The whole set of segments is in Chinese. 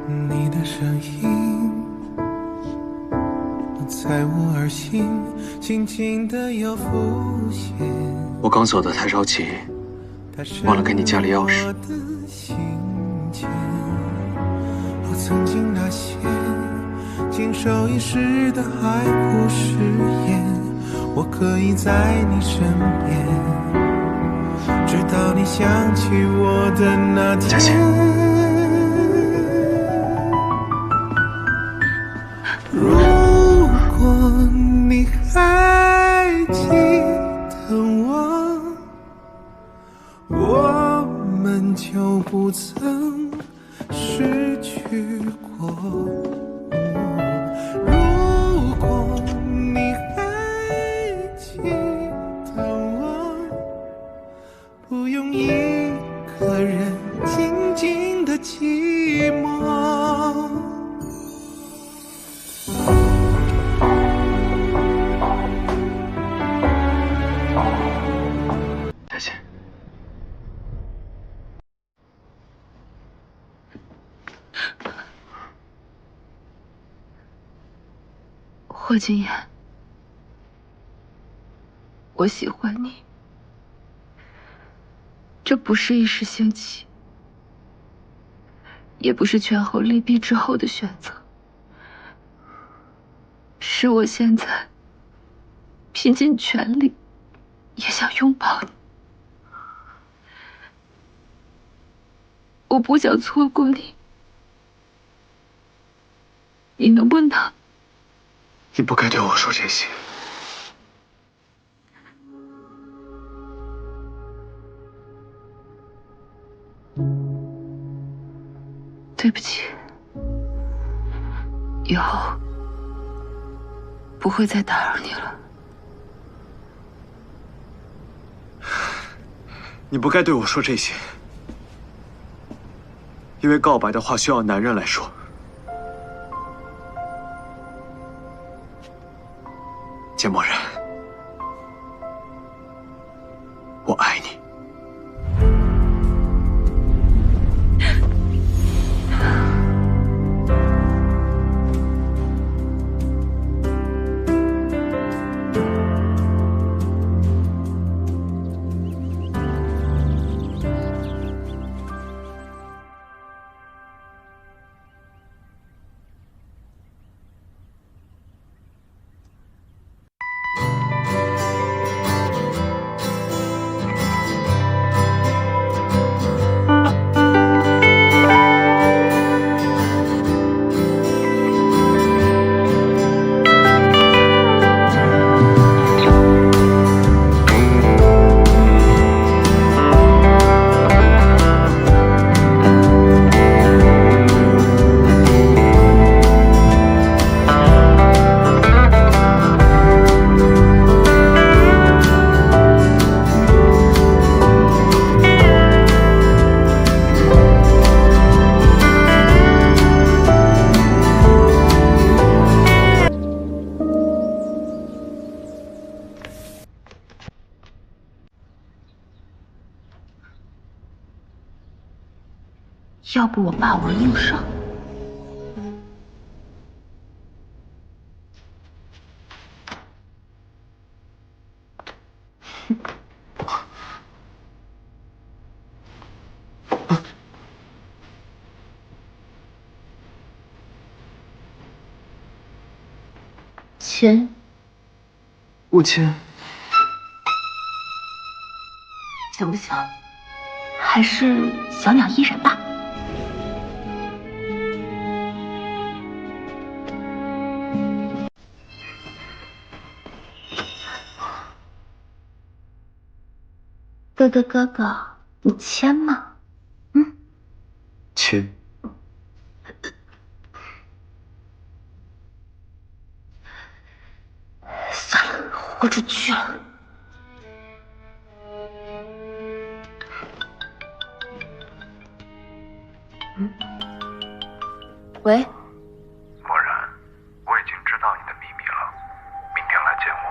你的声音在我耳心轻轻地又浮现。我刚走得太着急，忘了给你家里钥匙。曾经那些经受一时的海枯石烂，我可以在你身边，直到你想起我的那天。佳琪，如果你还记得我，我们就不曾失去过。如果你还记得我，不用一个人静静的寂寞。佳琪，霍君言，我喜欢你，这不是一时兴起，也不是权衡利弊之后的选择，是我现在拼尽全力也想拥抱你。我不想错过你，你能不能？你不该对我说这些。对不起，以后不会再打扰你了。你不该对我说这些，因为告白的话需要男人来说。简漠然，我爱你。要不我霸王硬上。亲，勿亲。行不行？还是小鸟依人吧。哥，你签吗？嗯，亲。算了，豁出去了。喂，默然，我已经知道你的秘密了，明天来见我。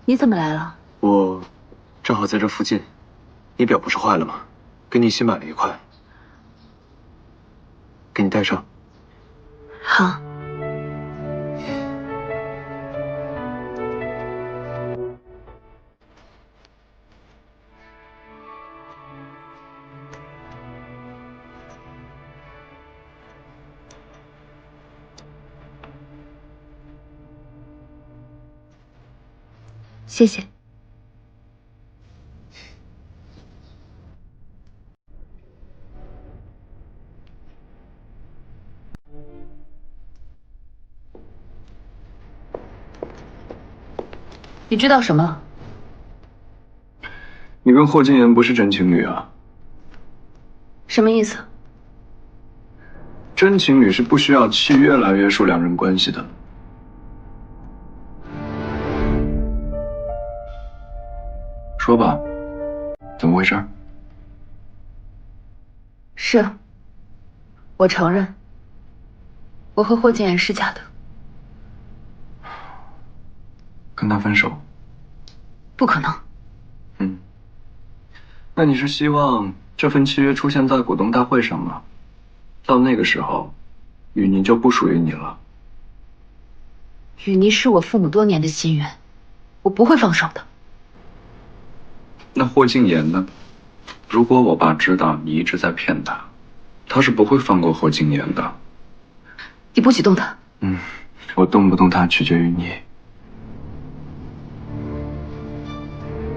你怎么来了？我正好在这附近，你表不是坏了吗？给你新买了一块，给你戴上。好。谢谢。你知道什么了？你跟霍金言不是真情侣啊？什么意思？真情侣是不需要契约来约束两人关系的。说吧，怎么回事？是，我承认，我和霍金言是假的。跟他分手？不可能。那你是希望这份契约出现在股东大会上吗？到那个时候，雨妮就不属于你了。雨妮是我父母多年的心愿，我不会放手的。那霍静言呢？如果我爸知道你一直在骗他，他是不会放过霍静言的。你不许动他。我动不动他取决于你。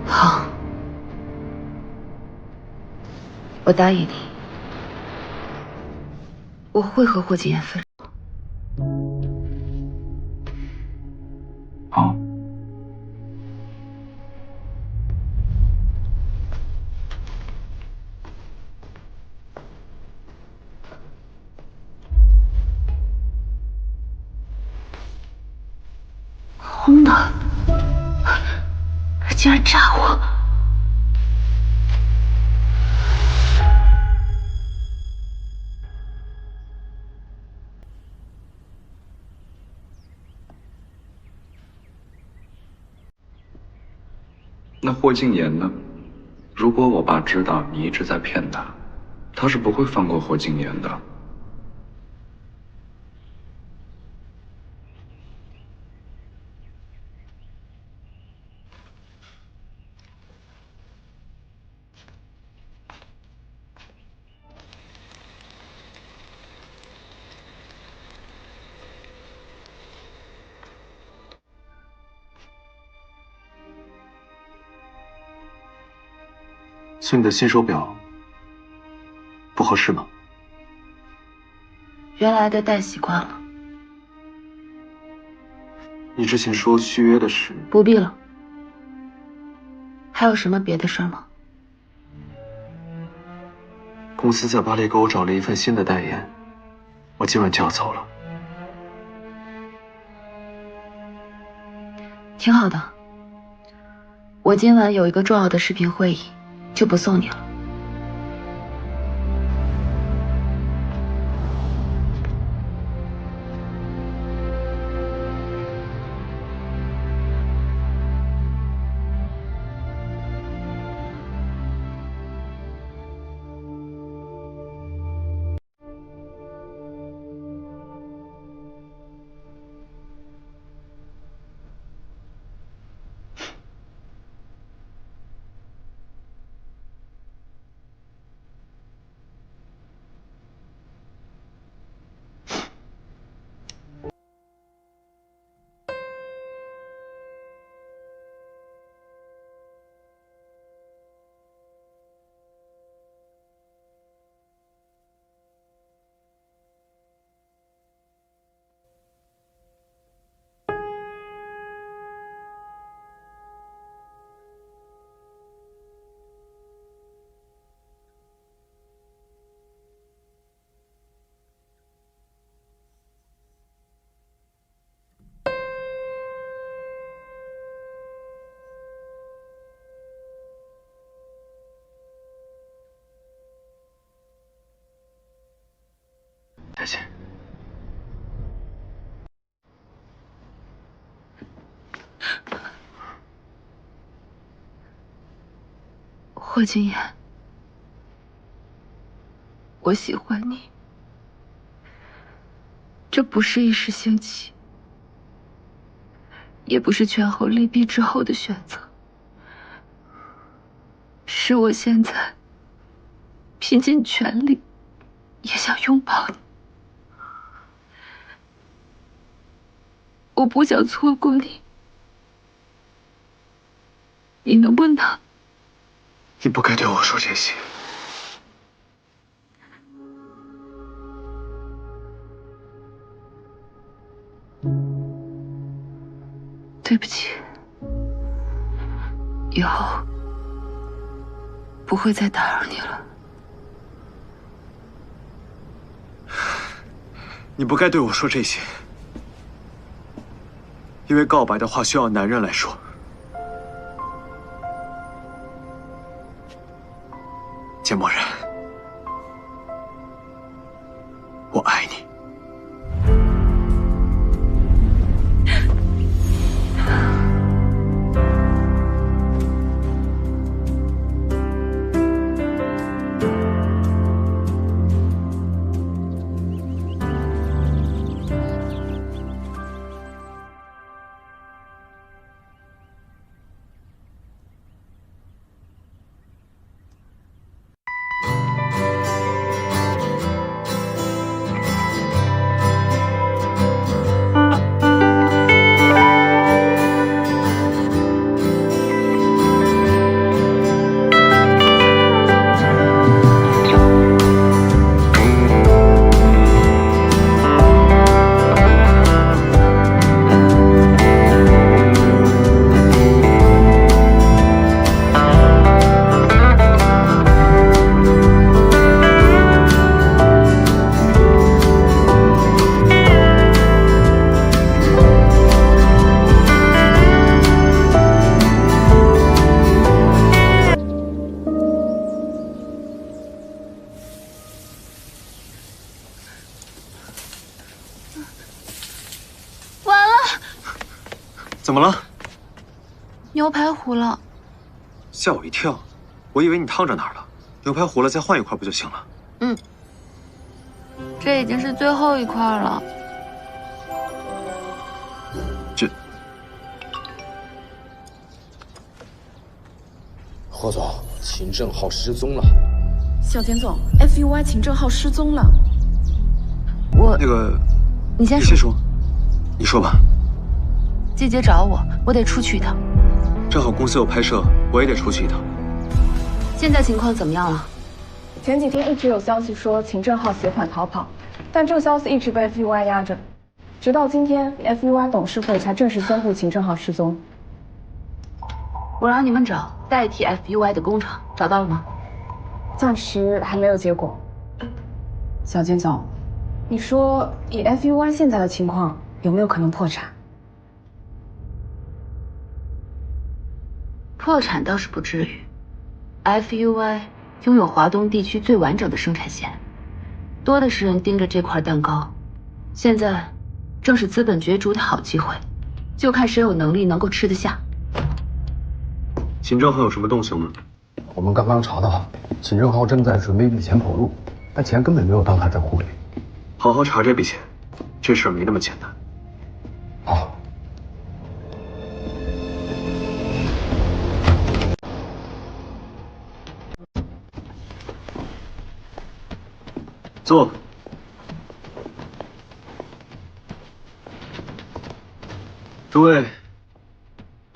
好，我答应你，我会和霍金言分手。好。空的，他竟然炸我！那霍静言呢？如果我爸知道你一直在骗他，他是不会放过霍静言的。送你的新手表不合适吗？原来的戴习惯了，你之前说续约的事，不必了。还有什么别的事儿吗？公司在巴黎给我找了一份新的代言，我今晚就要走了。挺好的。我今晚有一个重要的视频会议，就不送你了。再见。霍金言，我喜欢你，这不是一时兴起，也不是权衡利弊之后的选择，是我现在拼尽全力也想拥抱你。我不想错过你，你能不能？你不该对我说这些。对不起，以后不会再打扰你了。你不该对我说这些，因为告白的话需要男人来说。简默然，我爱你。怎么了？牛排糊了。吓我一跳，我以为你烫着哪儿了。牛排糊了，再换一块不就行了？嗯，这已经是最后一块了。霍总，秦正浩失踪了。小简总 ，FUY 秦正浩失踪了。那个，你先说，你说吧。季姐找我，我得出去一趟。正好公司有拍摄，我也得出去一趟。现在情况怎么样了？前几天一直有消息说秦正浩携款逃跑，但这个消息一直被 FUY 压着，直到今天 FUY 董事会才正式宣布秦正浩失踪。我让你们找代替 FUY 的工厂，找到了吗？暂时还没有结果。小简总，你说以 FUY 现在的情况，有没有可能破产？破产倒是不至于 ，FUY 拥有华东地区最完整的生产线，多的是人盯着这块蛋糕。现在正是资本角逐的好机会，就看谁有能力能够吃得下。秦正浩有什么动静吗？我们刚刚查到，秦正浩正在准备一笔钱跑路，但钱根本没有到他账户里。好好查这笔钱，这事儿没那么简单。好。坐。诸位，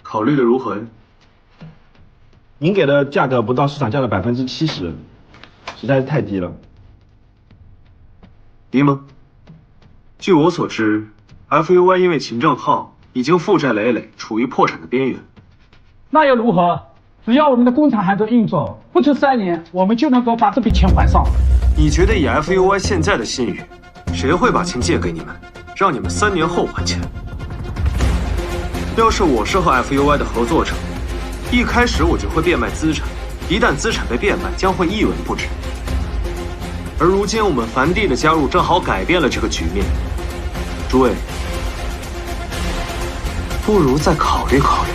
考虑的如何？您给的价格不到市场价的70%，实在是太低了。低吗？据我所知 ，FUY 因为秦正浩已经负债累累，处于破产的边缘。那又如何？只要我们的工厂还在运作，不出3年，我们就能够把这笔钱还上。你觉得以 FUY 现在的信誉，谁会把钱借给你们，让你们3年后还钱？要是我是和 FUY 的合作者，一开始我就会变卖资产，一旦资产被变卖，将会一文不值。而如今我们梵蒂的加入，正好改变了这个局面。诸位，不如再考虑考虑。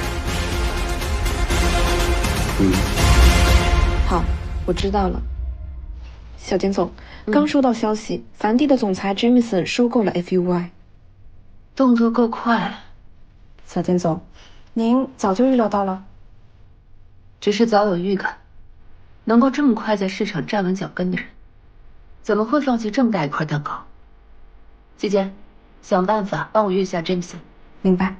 我知道了。小简总，刚收到消息，梵蒂的总裁 Jameson 收购了 FUY。动作够快，小简总，您早就预料到了？只是早有预感。能够这么快在市场站稳脚跟的人，怎么会放弃这么大一块蛋糕？季简，想办法帮我约下 Jameson。明白。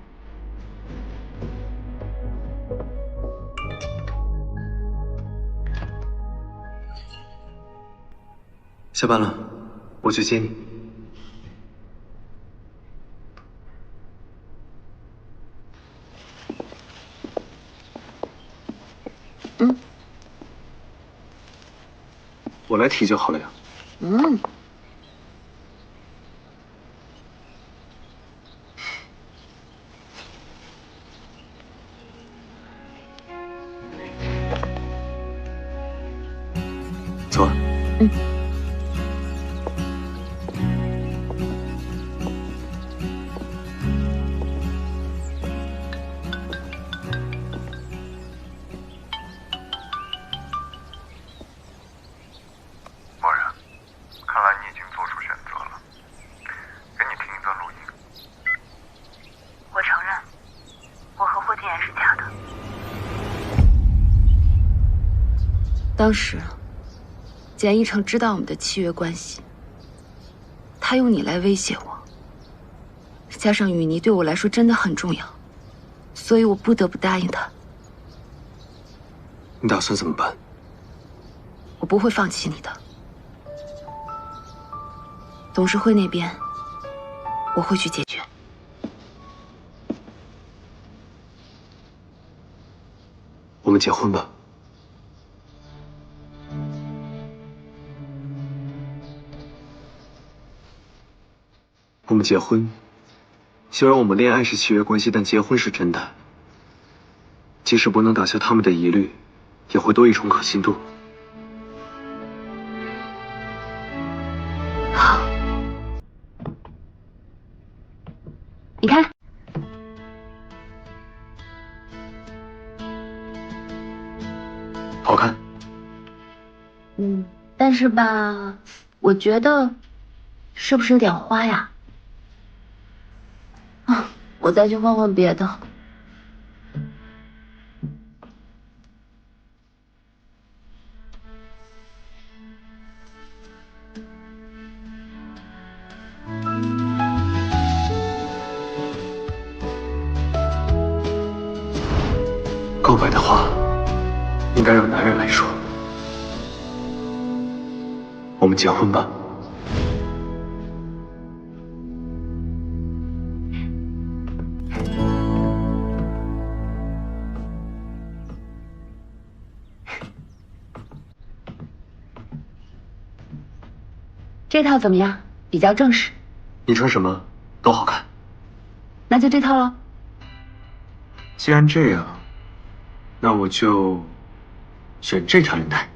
下班了，我去接你。我来提就好了呀。走啊。默然，看来你已经做出选择了。给你听一段录音。我承认，我和霍金言是假的。当时，简一成知道我们的契约关系，他用你来威胁我，加上雨妮对我来说真的很重要，所以我不得不答应他。你打算怎么办？我不会放弃你的。董事会那边，我会去解决。我们结婚吧。我们结婚，虽然我们恋爱是契约关系，但结婚是真的。即使不能打消他们的疑虑，也会多一重可信度。好，你看，好看。但是吧，我觉得是不是有点花呀？啊，我再去换换别的。告白的话，应该让男人来说。我们结婚吧。这套怎么样？比较正式。你穿什么都好看。那就这套了。既然这样，那我就选这条领带。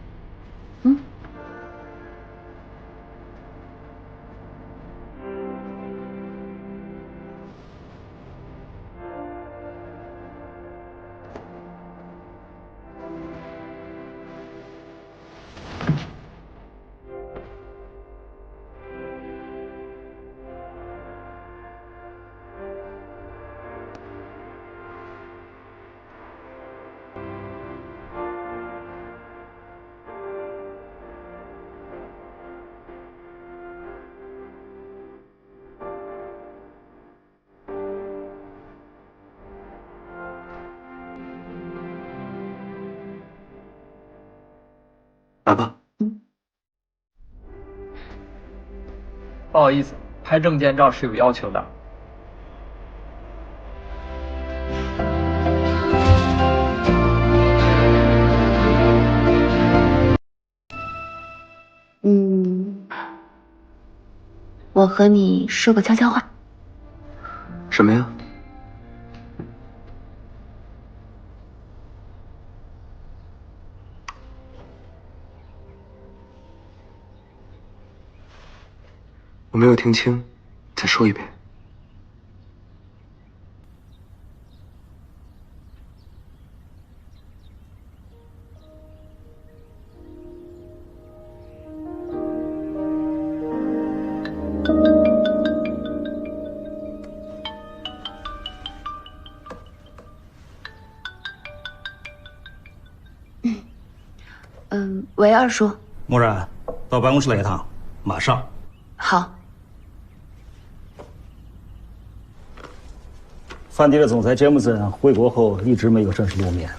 来吧。不好意思，拍证件照是有要求的。我和你说个悄悄话。什么呀？我没有听清，再说一遍。喂，二叔。默然，到办公室来一趟，马上。好。范迪的总裁詹姆森回国后一直没有正式露面，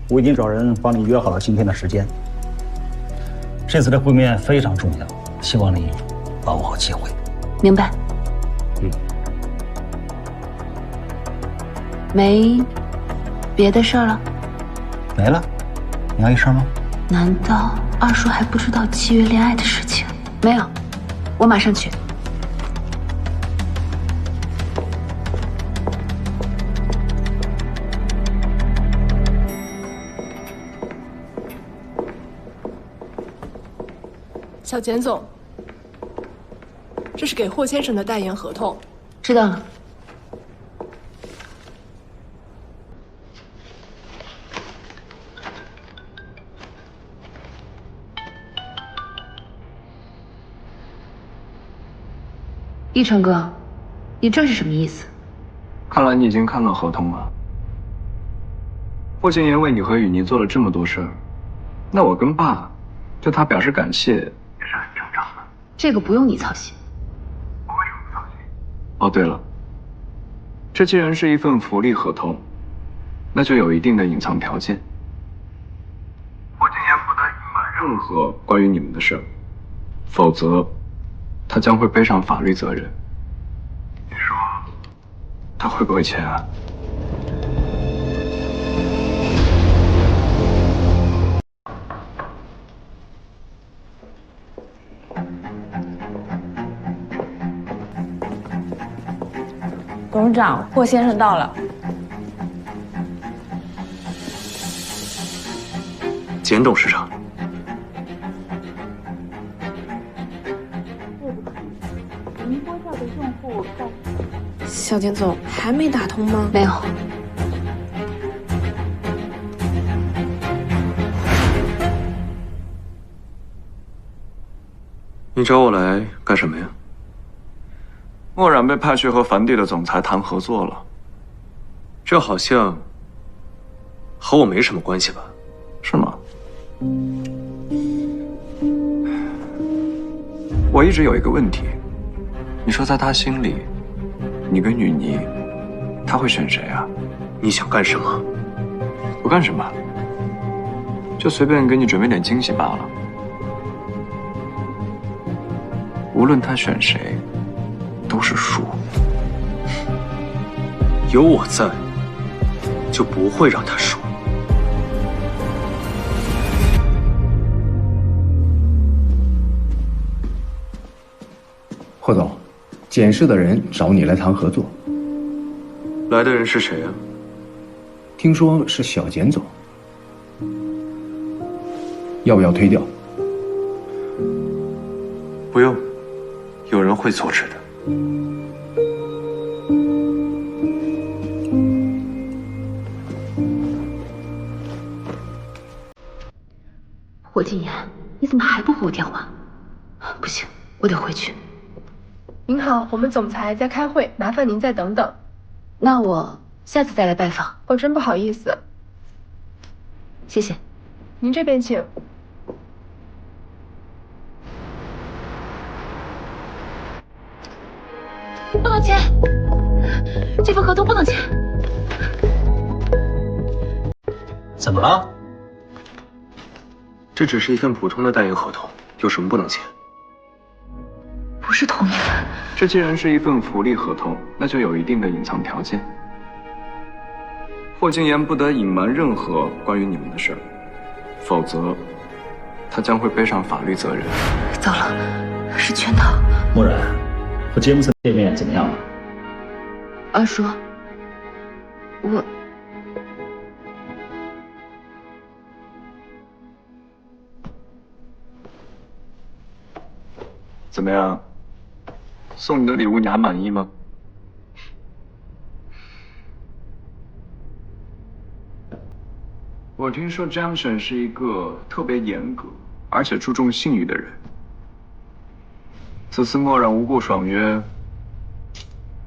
我已经找人帮你约好了今天的时间。这次的会面非常重要，希望你把握好机会。明白。没别的事儿了？没了？你还有事吗？难道二叔还不知道契约恋爱的事情？没有，我马上去。小简总，这是给霍先生的代言合同。知道了。一成哥，你这是什么意思？看来你已经看了合同了。霍建言为你和雨妮做了这么多事儿，那我跟爸对他表示感谢也是很正常的。这个不用你操心。我为什么操心？哦，对了，这既然是一份福利合同，那就有一定的隐藏条件。霍建言不得隐瞒任何关于你们的事儿，否则他将会背上法律责任。你说他会不会签啊？董事长，霍先生到了。简董事长。小简总还没打通吗？没有。你找我来干什么呀？默然被派去和梵蒂的总裁谈合作了，这好像和我没什么关系吧？是吗？我一直有一个问题，你说在他心里，你跟雨妮，他会选谁啊？你想干什么？不干什么，就随便给你准备点惊喜罢了。无论他选谁，都是输。有我在，就不会让他输。霍总，简氏的人找你来谈合作。来的人是谁啊？听说是小简总，要不要推掉？不用，有人会阻止的。霍建言，你怎么还不回我电话？不行，我得回去。您好，我们总裁在开会，麻烦您再等等。那我下次再来拜访。哦，真不好意思。谢谢。您这边请。不能签，这份合同不能签。怎么了？这只是一份普通的代言合同，有什么不能签？不是同意。这既然是一份福利合同，那就有一定的隐藏条件。霍建言不得隐瞒任何关于你们的事儿，否则他将会背上法律责任。糟了，是圈套。默然，和杰姆森见面怎么样了？二叔，我怎么样？送你的礼物你还满意吗？我听说 Junction 是一个特别严格而且注重信誉的人。此次默然无故爽约，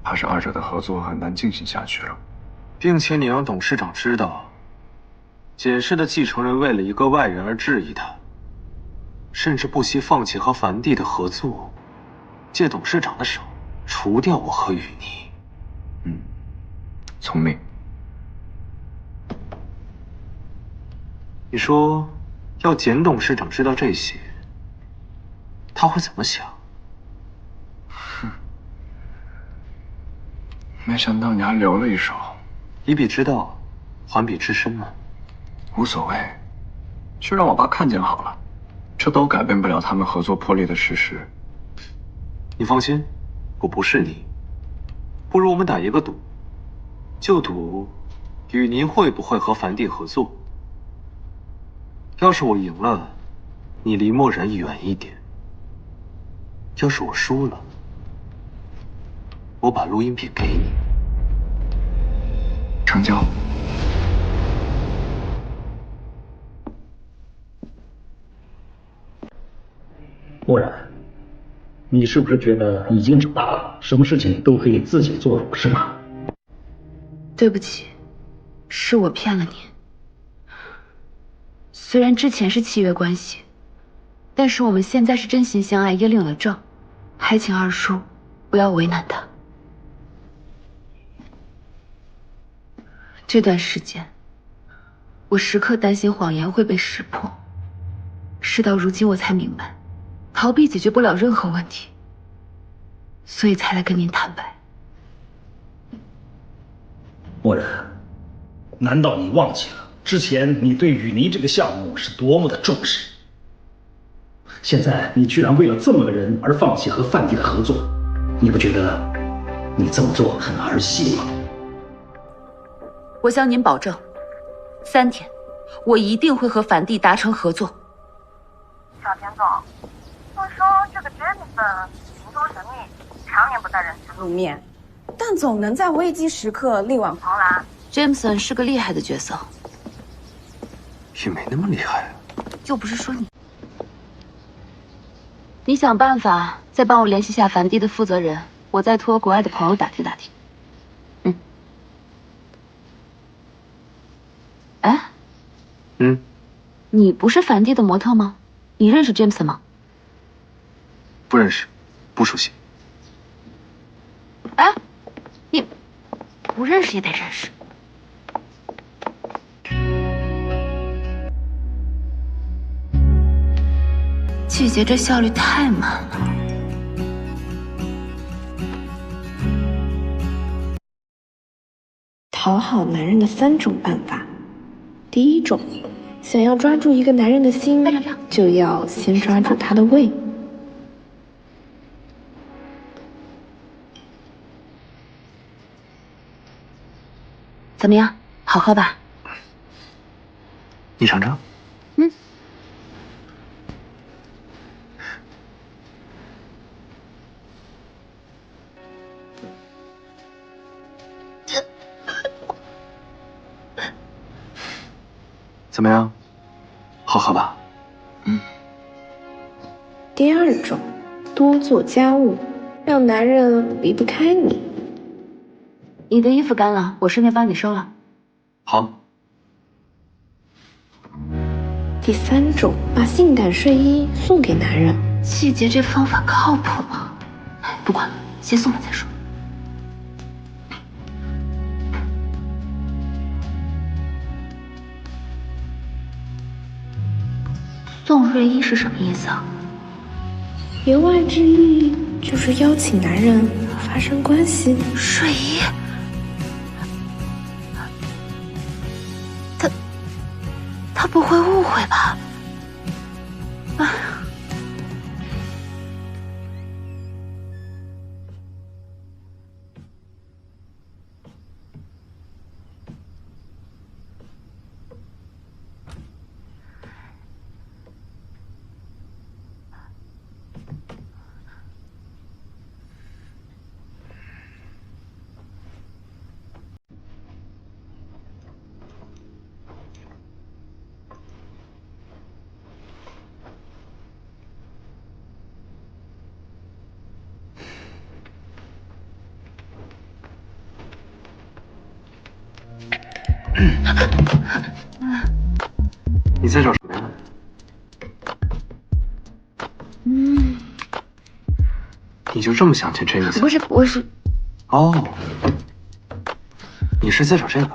怕是二者的合作很难进行下去了。并且你让董事长知道，简氏的继承人为了一个外人而质疑他，甚至不惜放弃和梵蒂的合作，借董事长的手除掉我和雨妮。聪明。你说，要简董事长知道这些，他会怎么想？没想到你还留了一手。以彼之道，还彼之身嘛。无所谓，就让我爸看见好了，这都改变不了他们合作破裂的事实。你放心，我不是你。不如我们打一个赌，就赌雨妮会不会和梵蒂合作。要是我赢了，你离墨染远一点；要是我输了，我把录音笔给你。成交。墨染，你是不是觉得已经长大了，什么事情都可以自己做主，是吗？对不起，是我骗了你。虽然之前是契约关系，但是我们现在是真心相爱，也领了证，还请二叔不要为难他。这段时间，我时刻担心谎言会被识破。事到如今，我才明白，逃避解决不了任何问题，所以才来跟您坦白。墨染，难道你忘记了之前你对雨妮这个项目是多么的重视？现在你居然为了这么个人而放弃和梵蒂的合作，你不觉得你这么做很儿戏吗？我向您保证，3天，我一定会和梵蒂达成合作。小田总，听说这个 Jameson 行踪神秘，常年不在人前露面，但总能在危机时刻力挽狂澜。Jameson 是个厉害的角色，也没那么厉害啊。又不是说你。你想办法再帮我联系下梵蒂的负责人，我再托国外的朋友打听打听。哎，你不是梵蒂的模特吗？你认识 Jameson 吗？不认识，不熟悉。哎，你不认识也得认识。季姐这效率太慢了。讨好男人的3种办法。第1种，想要抓住一个男人的心，就要先抓住他的胃。怎么样，好喝吧？你尝尝。怎么样，好喝吧？第2种，多做家务，让男人离不开你。你的衣服干了，我顺便帮你收了。好。第3种，把性感睡衣送给男人。季姐这方法靠谱吗？不管了，先送了再说。送睡衣是什么意思啊？言外之意就是邀请男人发生关系。睡衣？他不会误会吧？啊！你在找什么呀？就这么想见这个？不是，我是。哦，你是在找这个？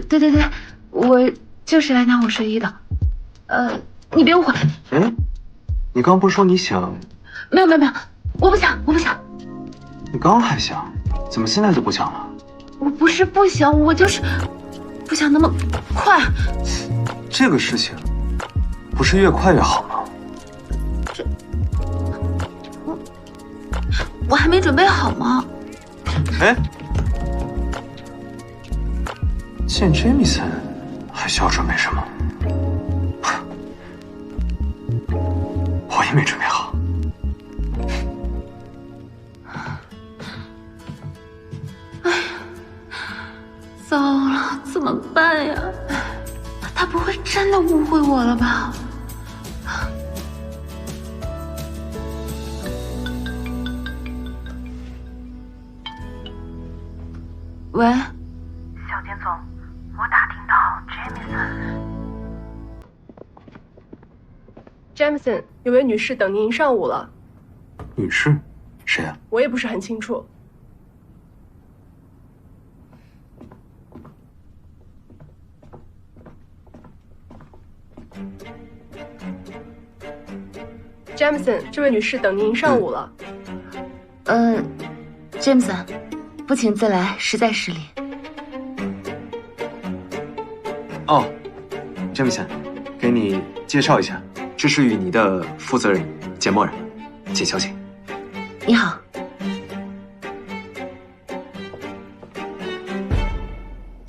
对，我就是来拿我睡衣的。你别误会。哎，你刚不是说你想？没有，我不想。你刚还想，怎么现在就不想了？我不是不想，我就是不想那么快。这个事情不是越快越好吗？我还没准备好吗？哎，见 Jamison 还需要准备什么？我也没准备好。哎呀，糟了，怎么办呀？他不会真的误会我了吧？喂，小田总，我打听到 Jamison， 有位女士等您一上午了。女士，谁啊？我也不是很清楚。Jamison， 这位女士等您一上午了。Jamison， 不请自来，实在失礼。哦 ，Jamison， 给你介绍一下，这是与你的负责人简默人，简小姐。你好。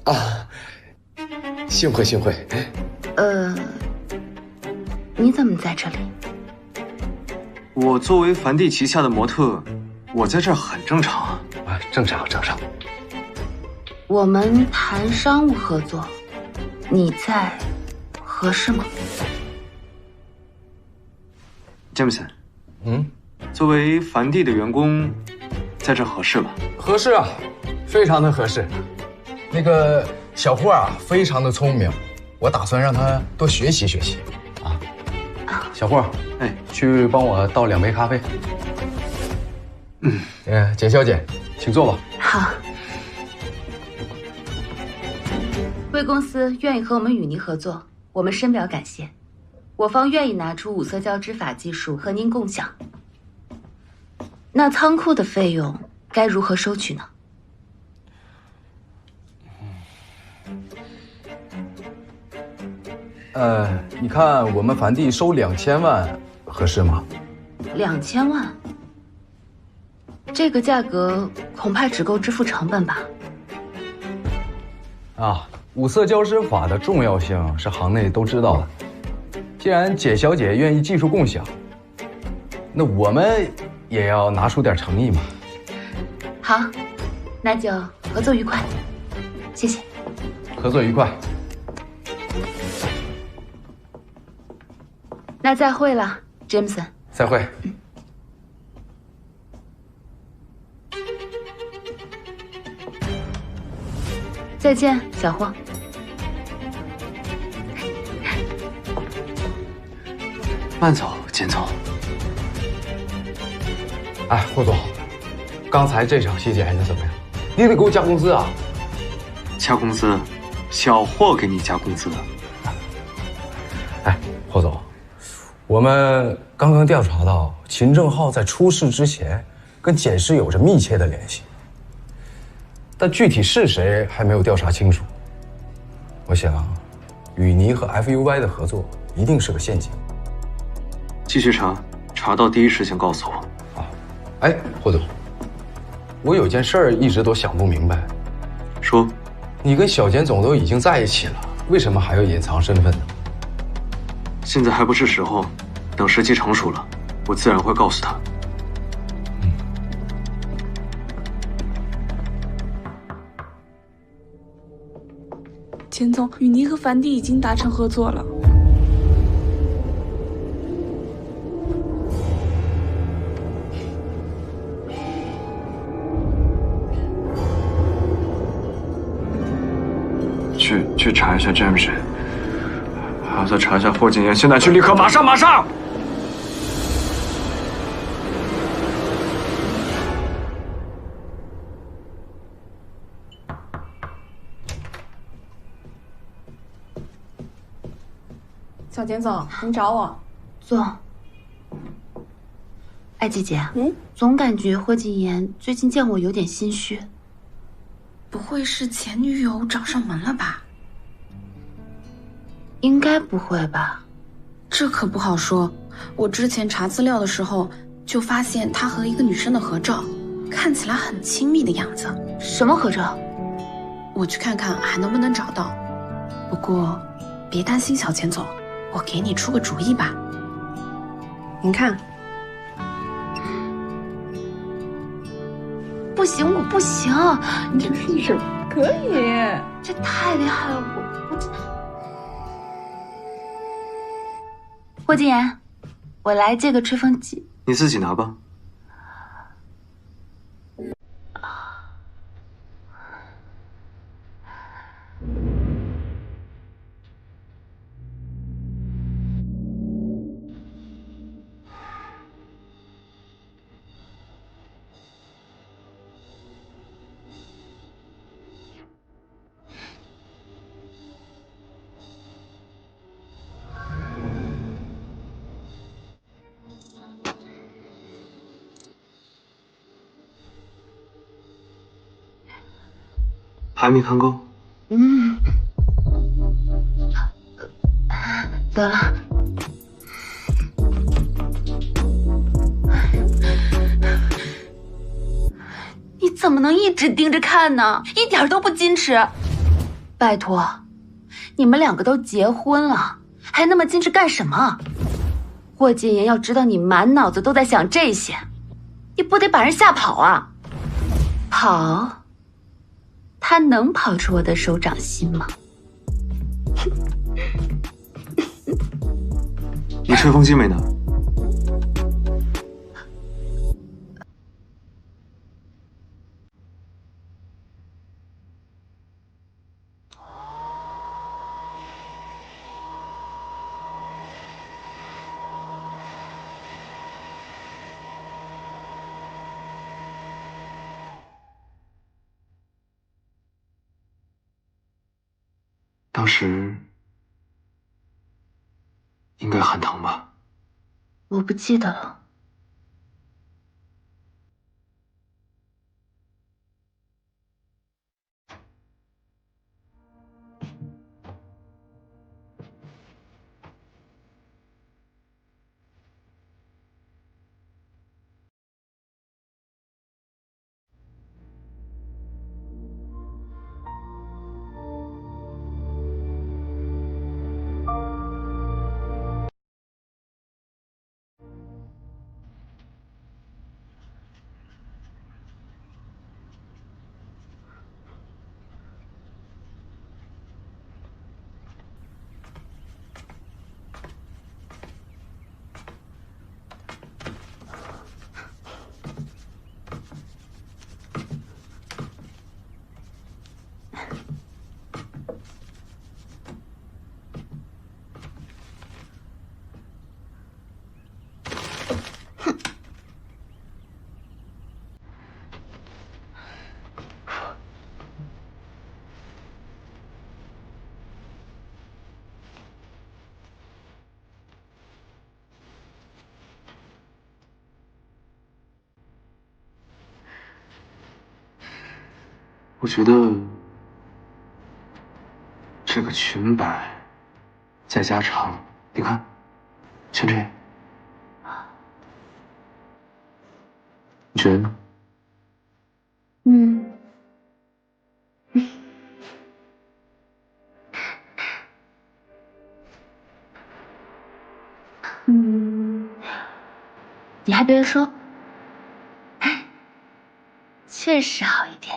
啊，幸会。你怎么在这里？我作为梵蒂旗下的模特，我在这儿很正常啊。正常。我们谈商务合作，你在，合适吗 ？Jamison， 作为梵蒂的员工，在这合适吧？合适啊，非常的合适。那个小霍啊，非常的聪明，我打算让他多学习学习啊。小霍，哎，去帮我倒2杯咖啡。简小姐，请坐吧。好。贵公司愿意和我们雨泥合作，我们深表感谢。我方愿意拿出5色胶织法技术和您共享。那仓库的费用该如何收取呢？你看我们梵蒂收2000万合适吗？2000万，这个价格恐怕只够支付成本吧。5色胶织法的重要性是行内都知道的。既然简小姐愿意技术共享，那我们也要拿出点诚意嘛。好，那就合作愉快，谢谢。合作愉快。那再会了 ，Jamison。再会。再见，小霍。慢走，简总。哎，霍总，刚才这场戏演的怎么样？你得给我加工资啊！加工资？小霍给你加工资？哎，霍总，我们刚刚调查到秦正浩在出事之前跟简氏有着密切的联系，但具体是谁还没有调查清楚。我想，雨泥和 FUY 的合作一定是个陷阱。继续查，查到第一时间告诉我。哎，霍总，我有件事儿一直都想不明白。说，你跟小简总都已经在一起了，为什么还要隐藏身份呢？现在还不是时候，等时机成熟了，我自然会告诉他。简总，雨泥和梵蒂已经达成合作了。去查一下 Jamison， 还要再查一下霍景言。现在去，立刻，马上！小简总，您找我？坐。哎，姐姐，总感觉霍谨言最近见我有点心虚。不会是前女友找上门了吧？应该不会吧？这可不好说。我之前查资料的时候，就发现他和一个女生的合照，看起来很亲密的样子。什么合照？我去看看还能不能找到。不过，别担心，小钱总，我给你出个主意吧。您看。不行，我不行，你就试试。可以。这太厉害了，霍谨言，我来借个吹风机。你自己拿吧。还没看够？得了。你怎么能一直盯着看呢？一点都不矜持。拜托，你们两个都结婚了，还那么矜持干什么？霍谨言要知道你满脑子都在想这些，你不得把人吓跑啊？跑？他能跑出我的手掌心吗？你吹风机没拿？当时应该很疼吧？我不记得了。我觉得这个裙摆再加长，你看，像这样，你觉得呢？你还别说，确实好一点。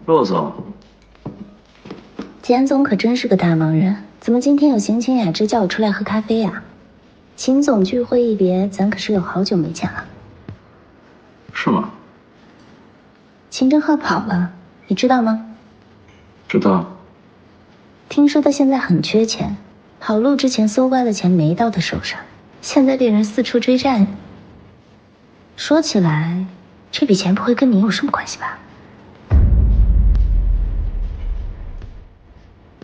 骆总，简总可真是个大忙人，怎么今天有闲情雅致叫我出来喝咖啡呀？秦总聚会一别，咱可是有好久没见了。是吗？秦正浩跑了，你知道吗？知道。听说他现在很缺钱，跑路之前搜刮的钱没到他手上，现在被人四处追债。说起来，这笔钱不会跟你有什么关系吧？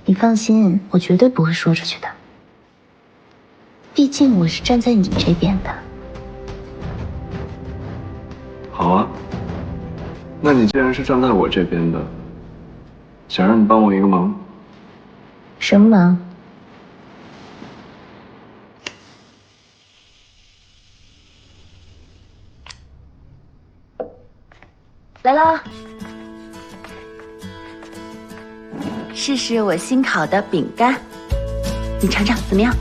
你放心，我绝对不会说出去的。毕竟我是站在你这边的。好啊，那你既然是站在我这边的，想让你帮我一个忙。什么忙？来啦！试试我新烤的饼干，你尝尝怎么样？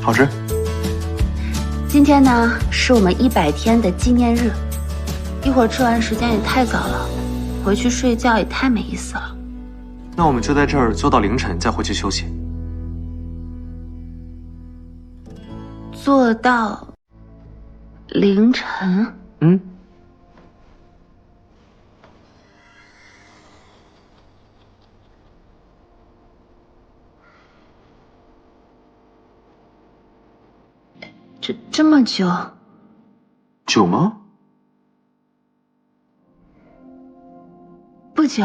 好吃。今天呢，是我们100天的纪念日，一会儿吃完时间也太早了，回去睡觉也太没意思了。那我们就在这儿做到凌晨，再回去休息。做到凌晨？嗯。这么久？久吗？不久。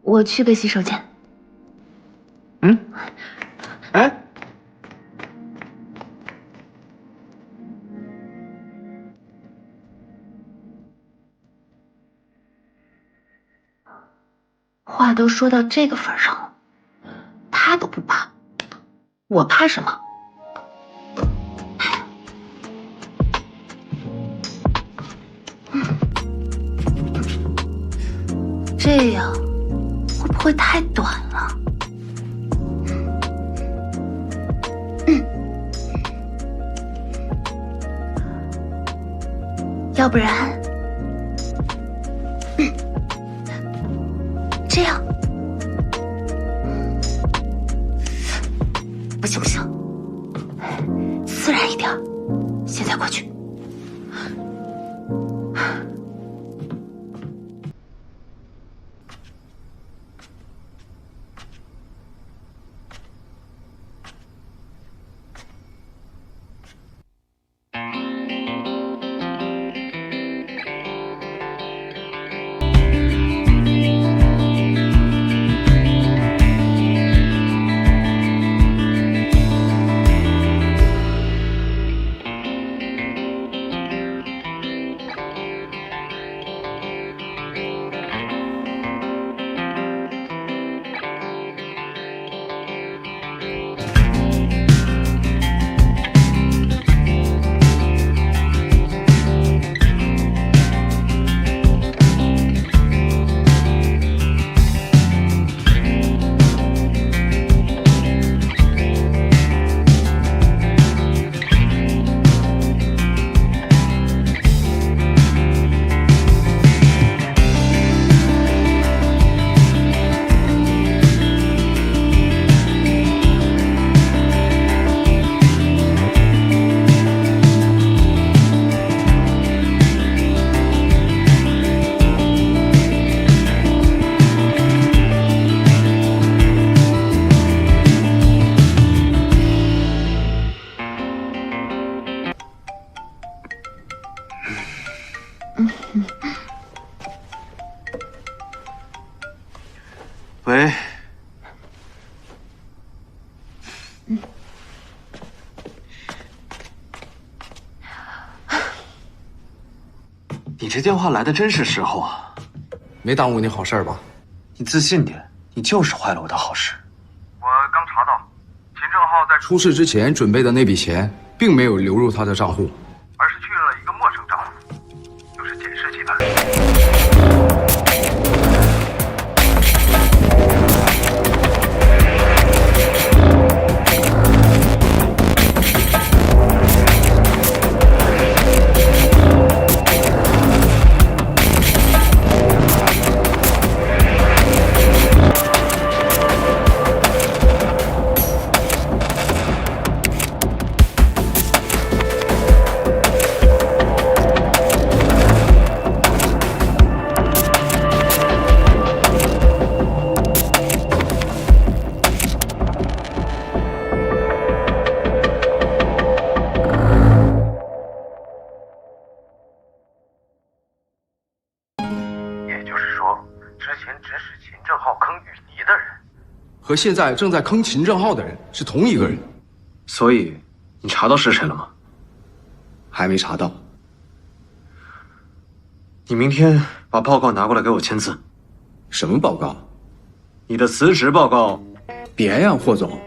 我去个洗手间。嗯。哎。话都说到这个份上了，怕都不怕，我怕什么？这样会不会太短了？要不然，这样，不行不行，自然一点，现在过去。喂。你这电话来的真是时候啊！没耽误你好事吧？你自信点，你就是坏了我的好事。我刚查到，秦正浩在出事之前准备的那笔钱，并没有流入他的账户，而是去了一个陌生账户，就是简氏集团。雨迪的人，和现在正在坑秦正浩的人是同一个人。所以你查到是谁了吗？还没查到。你明天把报告拿过来给我签字。什么报告？你的辞职报告。别呀，霍总。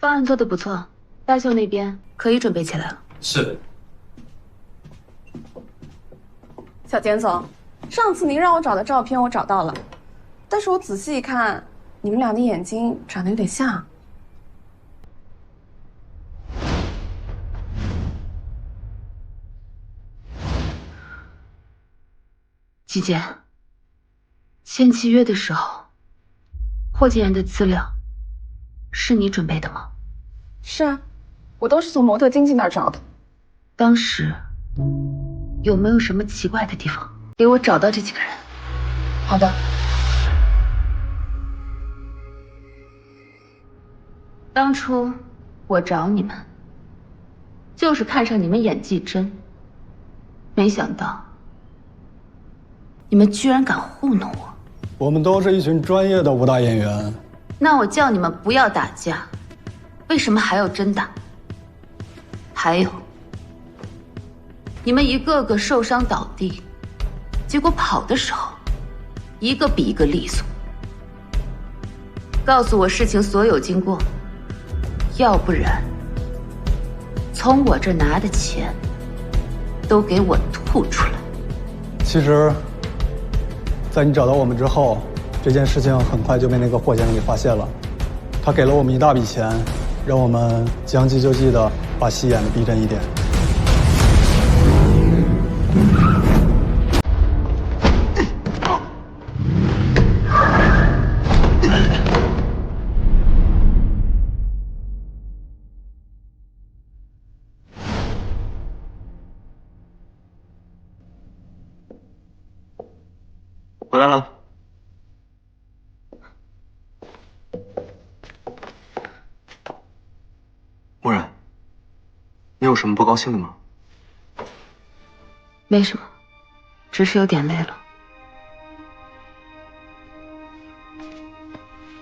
方案做得不错，大秀那边可以准备起来了。是。小简总，上次您让我找的照片我找到了，但是我仔细一看，你们俩的眼睛长得有点像。季姐，签契约的时候，霍建言的资料是你准备的吗？是啊，我都是从模特经纪那儿找的。当时有没有什么奇怪的地方？给我找到这几个人。好的。当初我找你们，就是看上你们演技真，没想到你们居然敢糊弄我。我们都是一群专业的武打演员。那我叫你们不要打架，为什么还要真打？还有，你们一个个受伤倒地，结果跑的时候，一个比一个利索。告诉我事情所有经过，要不然从我这拿的钱都给我吐出来。其实，在你找到我们之后，这件事情很快就被那个霍先生给发现了。他给了我们一大笔钱，让我们将计就计的把戏演得逼真一点。回来了。默然，你有什么不高兴的吗？没什么，只是有点累了。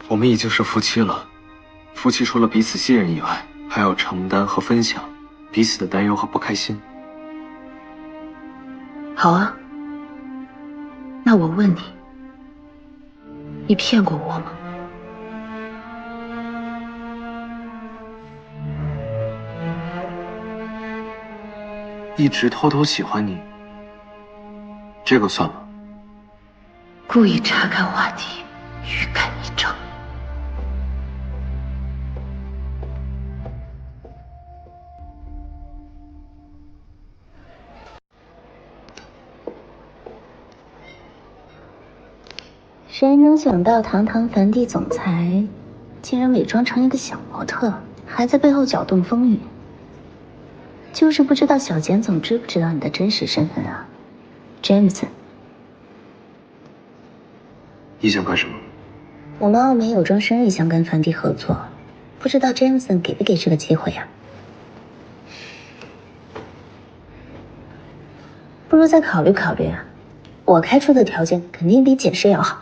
我们已经是夫妻了，夫妻除了彼此信任以外，还要承担和分享彼此的担忧和不开心。好啊，那我问你，你骗过我吗？一直偷偷喜欢你，这个算吗？故意岔开话题，欲盖弥彰。谁能想到堂堂梵蒂总裁，竟然伪装成一个小模特，还在背后搅动风云。就是不知道小简总知不知道你的真实身份啊 ，Jameson。你想干什么？我们澳美有桩生意想跟梵蒂合作，不知道 Jameson 给不给这个机会啊？不如再考虑考虑啊。我开出的条件肯定比简氏要好。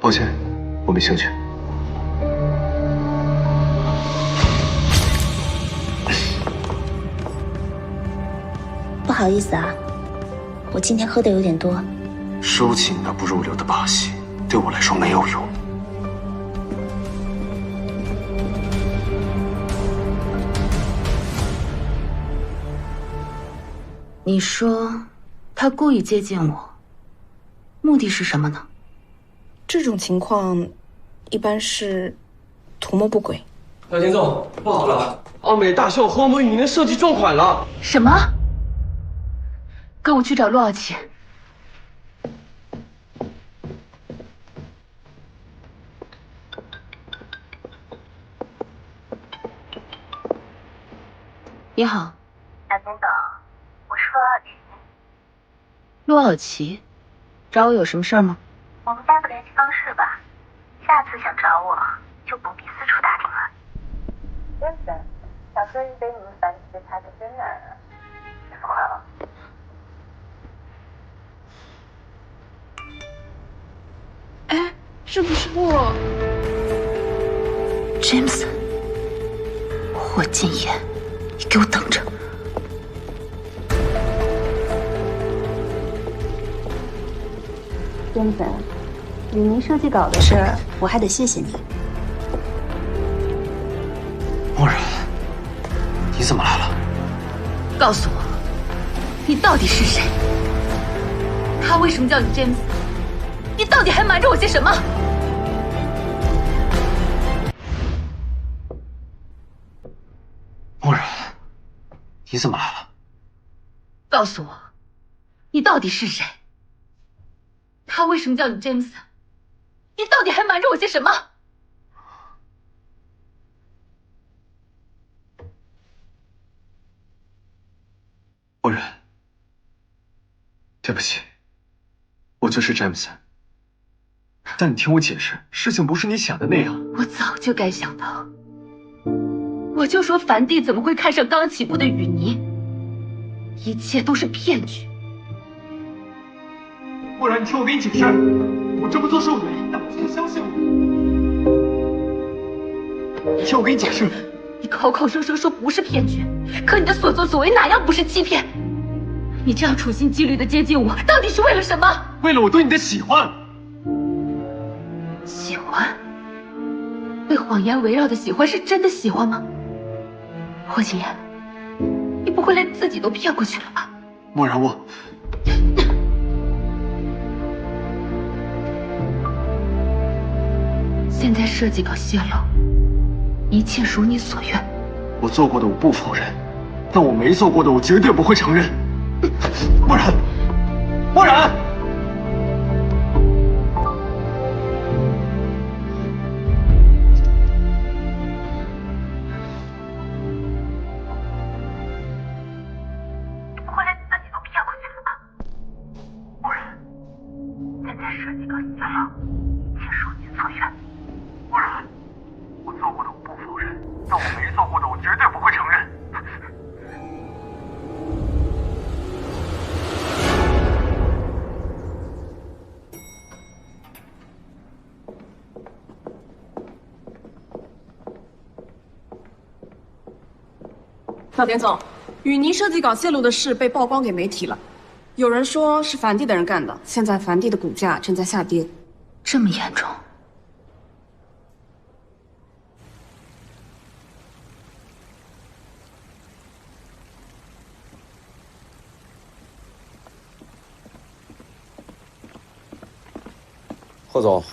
抱歉，我没兴趣。不好意思啊，我今天喝的有点多。收起你那不入流的把戏，对我来说没有用。你说他故意接近我，目的是什么呢？这种情况一般是图谋不轨。小秦总，不好了，奥美大秀和我们雨宁设计撞款了。什么？跟我去找陆傲奇。你好，小秦总，我是陆傲奇。陆傲奇，找我有什么事儿吗？我们加个联系方式吧，下次想找我就不必四处打听了。Jameson，想喝一杯你们凡奇的茶的真难啊！生日快乐。哎，是不是我 ？Jameson，霍禁言，你给我等着！真的，雨宁设计稿的事儿，我还得谢谢你。漠然，你怎么来了？告诉我，你到底是谁？他为什么叫你 James？ 你到底还瞒着我些什么？漠然，你怎么来了？告诉我，你到底是谁？他为什么叫你 James？ 你到底还瞒着我些什么？漠然，对不起，我就是詹姆斯。但你听我解释，事情不是你想的那样。我早就该想到，我就说樊帝怎么会看上刚起步的雨妮？一切都是骗局。漠然，你听我给你解释，我这么做是有原因的，请相信我。你听我给你解释。你口口声声说不是骗局，可你的所作所为哪样不是欺骗？你这样处心积虑的接近我，到底是为了什么？为了我对你的喜欢。喜欢？被谎言围绕的喜欢是真的喜欢吗？霍禁言，你不会连自己都骗过去了吧？漠然，我现在设计稿泄露，一切如你所愿。我做过的我不否认，但我没做过的我绝对不会承认。漠然，漠然。小田总，雨妮设计稿泄露的事被曝光给媒体了，有人说是樊帝的人干的，现在樊帝的股价正在下跌。这么严重？霍总，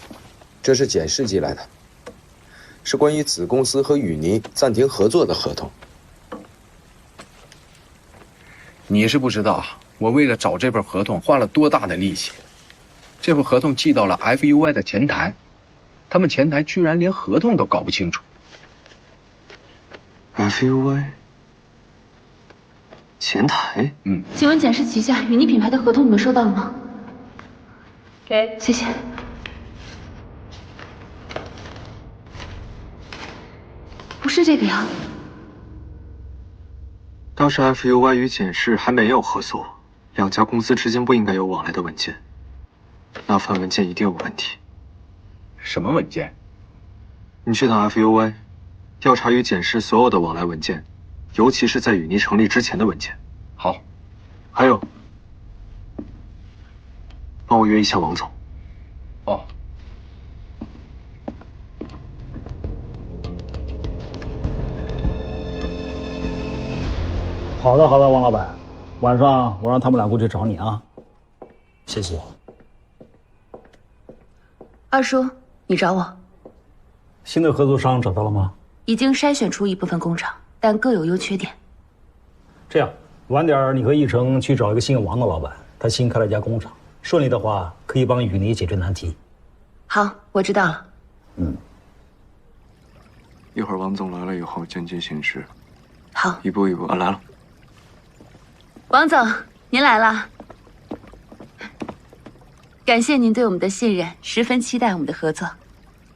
这是简氏寄来的，是关于子公司和雨妮暂停合作的合同。你是不知道，我为了找这份合同花了多大的力气。这份合同寄到了 FUI 的前台，他们前台居然连合同都搞不清楚。FUI 前台？请问简氏旗下雨妮品牌的合同你们收到了吗？给，谢谢。不是这个呀。当时 FUY 与简氏还没有合作，两家公司之间不应该有往来的文件。那份文件一定有问题。什么文件？你去趟 FUY， 调查与简氏所有的往来文件，尤其是在雨泥成立之前的文件。好。还有，帮我约一下王总。哦。好的，好的，王老板，晚上我让他们俩过去找你啊。谢谢。二叔，你找我？新的合作商找到了吗？已经筛选出一部分工厂，但各有优缺点。这样，晚点你和奕成去找一个姓王的老板，他新开了一家工厂，顺利的话可以帮雨泥解决难题。好，我知道了。一会儿王总来了以后，见机行事。好，一步一步啊，来了。王总，您来了。感谢您对我们的信任，十分期待我们的合作。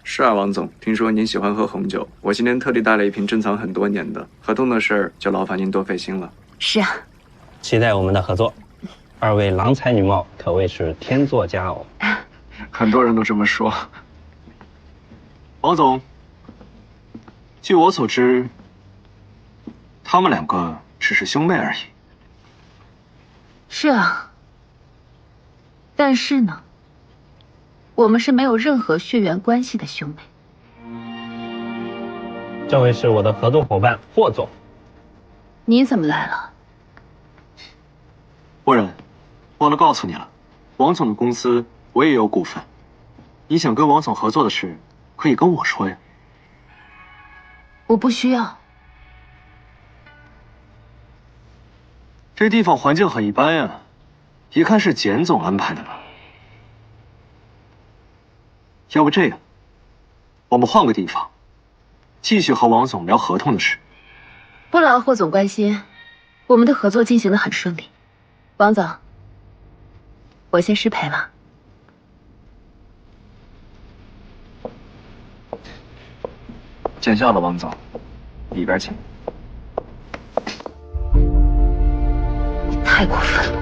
是啊，王总，听说您喜欢喝红酒，我今天特地带了一瓶珍藏很多年的。合同的事儿就劳烦您多费心了。是啊，期待我们的合作。二位郎才女貌，可谓是天作佳偶。很多人都这么说。王总，据我所知，他们两个只是兄妹而已。是啊，但是呢，我们是没有任何血缘关系的兄妹。这位是我的合作伙伴霍总。你怎么来了？沃人，忘了告诉你了，王总的公司我也有股份。你想跟王总合作的事，可以跟我说呀。我不需要。这地方环境很一般呀，一看是简总安排的吧。要不这样，我们换个地方，继续和王总聊合同的事。不劳霍总关心，我们的合作进行得很顺利。王总，我先失陪了。见笑了，王总，里边请。太过分了。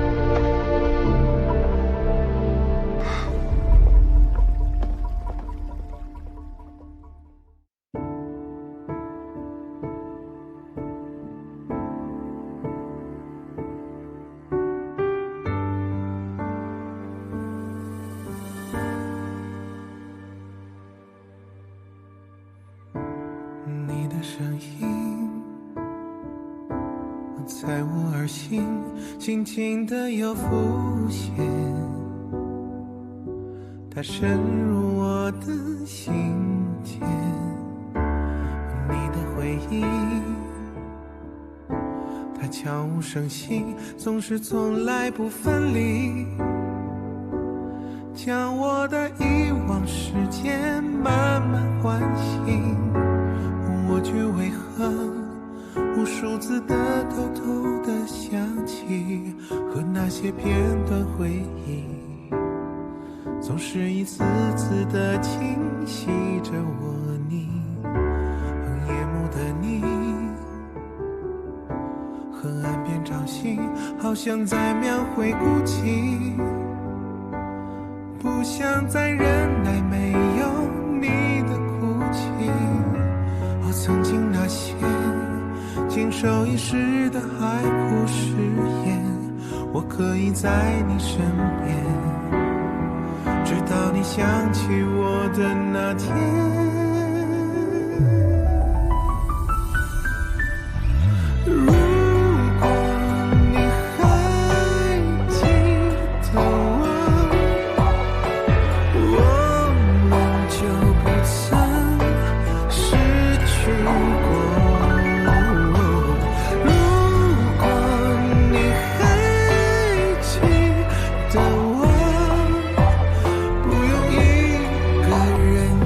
你的声音在我耳心轻轻地又浮现，它深入我的心间。你的回应，它悄无声息，总是从来不分离，将我的遗忘时间慢慢唤醒。我却为何无数次的偷偷的想起，和那些片段回忆，总是一次次的清洗着我你夜幕的你，和岸边潮汐，好像在描绘孤寂，不想再忍耐没有你的哭泣。曾经那些经受一时的海枯石岩，我可以在你身边，直到你想起我的那天。如果你还记得我们就不曾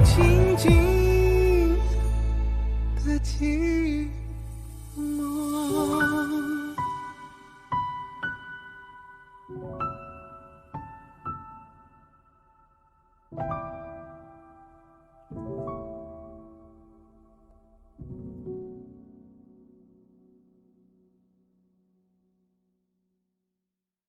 静静的记忆。